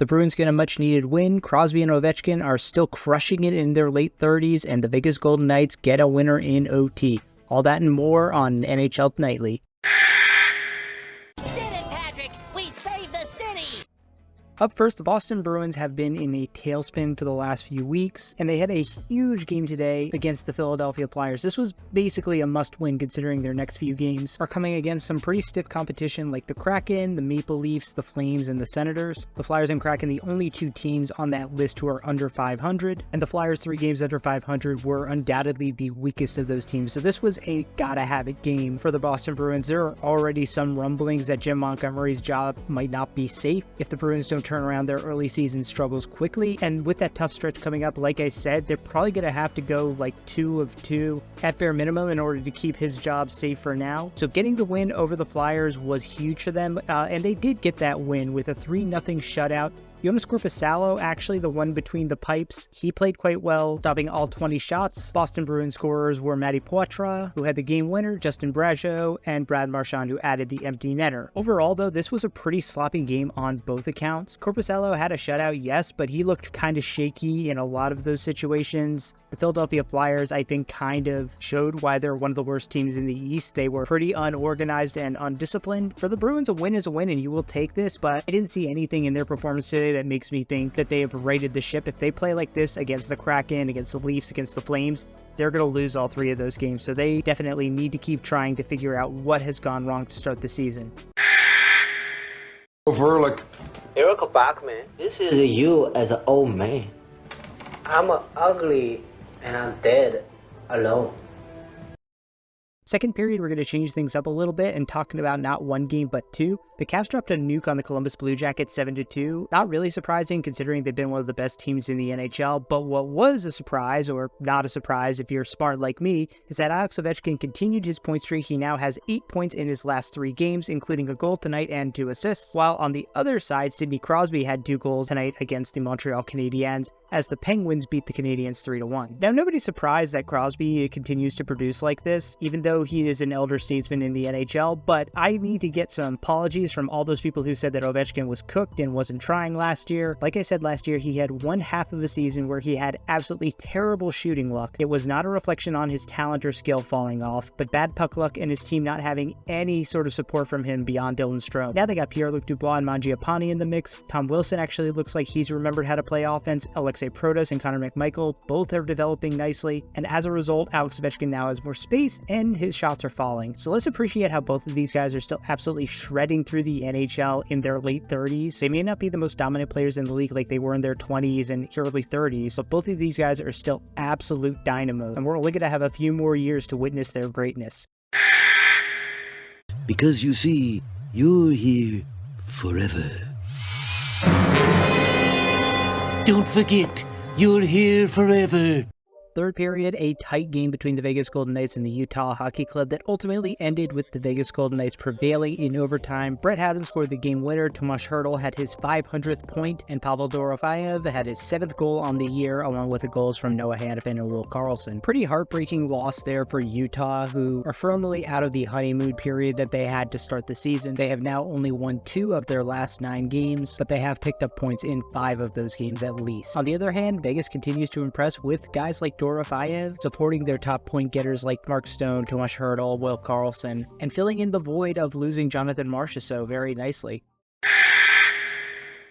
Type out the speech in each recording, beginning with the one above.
The Bruins get a much-needed win. Crosby and Ovechkin are still crushing it in their late 30s, and the Vegas Golden Knights get a winner in OT. All that and more on NHL Nightly. Up first, the Boston Bruins have been in a tailspin for the last few weeks, and they had a huge game today against the Philadelphia Flyers. This was basically a must-win considering their next few games are coming against some pretty stiff competition like the Kraken, the Maple Leafs, the Flames, and the Senators. The Flyers and Kraken, the only two teams on that list who are under 500, and the Flyers 3 games under 500 were undoubtedly the weakest of those teams. So this was a gotta-have-it game for the Boston Bruins. There are already some rumblings that Jim Montgomery's job might not be safe if the Bruins don't turn around their early season struggles quickly, and with that tough stretch coming up, like I said, they're probably going to have to go like 2 of 2 at bare minimum in order to keep his job safe for now. So getting the win over the Flyers was huge for them, and they did get that win with a 3-0 shutout. Jonas Korpisalo, actually the one between the pipes, he played quite well, stopping all 20 shots. Boston Bruins scorers were Matty Poitras, who had the game winner, Justin Brazeau, and Brad Marchand, who added the empty netter. Overall, though, this was a pretty sloppy game on both accounts. Korpisalo had a shutout, yes, but he looked kind of shaky in a lot of those situations. The Philadelphia Flyers, I think, kind of showed why they're one of the worst teams in the East. They were pretty unorganized and undisciplined. For the Bruins, a win is a win, and you will take this, but I didn't see anything in their performance today that makes me think that they have righted the ship. If they play like this against the Kraken, against the Leafs, against the Flames, they're going to lose all 3 of those games. So they definitely need to keep trying to figure out what has gone wrong to start the season. Eric back, man. This is you as an old man. I'm ugly and I'm dead alone. Second period, we're going to change things up a little bit and talking about not 1 game, but 2. The Cavs dropped a nuke on the Columbus Blue Jackets 7-2. Not really surprising considering they've been one of the best teams in the NHL, but what was a surprise, or not a surprise if you're smart like me, is that Alex Ovechkin continued his point streak. He now has 8 points in his last 3 games, including a goal tonight and 2 assists, while on the other side, Sidney Crosby had 2 goals tonight against the Montreal Canadiens as the Penguins beat the Canadiens 3-1. Now, nobody's surprised that Crosby continues to produce like this, even though he is an elder statesman in the NHL, but I need to get some apologies from all those people who said that Ovechkin was cooked and wasn't trying last year. Like I said last year, he had 1 half of a season where he had absolutely terrible shooting luck. It was not a reflection on his talent or skill falling off, but bad puck luck and his team not having any sort of support from him beyond Dylan Strome. Now they got Pierre-Luc Dubois and Mangiapane in the mix. Tom Wilson actually looks like he's remembered how to play offense. Alexei Protas and Connor McMichael both are developing nicely, and as a result, Alex Ovechkin now has more space and his shots are falling. So let's appreciate how both of these guys are still absolutely shredding through the NHL in their late 30s. They may not be the most dominant players in the league like they were in their 20s and early 30s, but both of these guys are still absolute dynamos, and we're only going to have a few more years to witness their greatness. Because you see, you're here forever. Don't forget, you're here forever. Third period, a tight game between the Vegas Golden Knights and the Utah Hockey Club that ultimately ended with the Vegas Golden Knights prevailing in overtime. Brett Howden scored the game winner, Tomas Hertl had his 500th point, and Pavel Dorofeyev had his 7th goal on the year, along with the goals from Noah Hanifin and Will Karlsson. Pretty heartbreaking loss there for Utah, who are firmly out of the honeymoon period that they had to start the season. They have now only won 2 of their last 9 games, but they have picked up points in 5 of those games at least. On the other hand, Vegas continues to impress with guys like Dorofeyev, supporting their top point getters like Mark Stone, Tomas Hertl, Will Karlsson, and filling in the void of losing Jonathan Marchessault very nicely.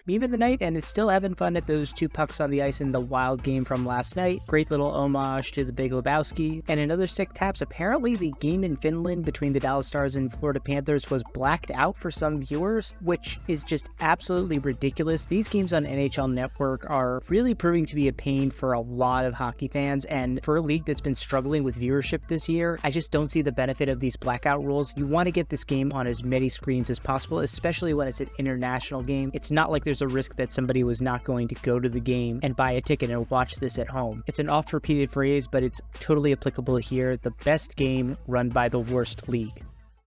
Even the night, and it's still having fun at those 2 pucks on the ice in the Wild game from last night. Great little homage to the Big Lebowski. And in other stick taps, apparently the game in Finland between the Dallas Stars and Florida Panthers was blacked out for some viewers, which is just absolutely ridiculous. These games on NHL Network are really proving to be a pain for a lot of hockey fans, and for a league that's been struggling with viewership this year, I just don't see the benefit of these blackout rules. You want to get this game on as many screens as possible, especially when it's an international game. It's not like there's a risk that somebody was not going to go to the game and buy a ticket and watch this at home. It's an oft-repeated phrase, but it's totally applicable here. The best game run by the worst league.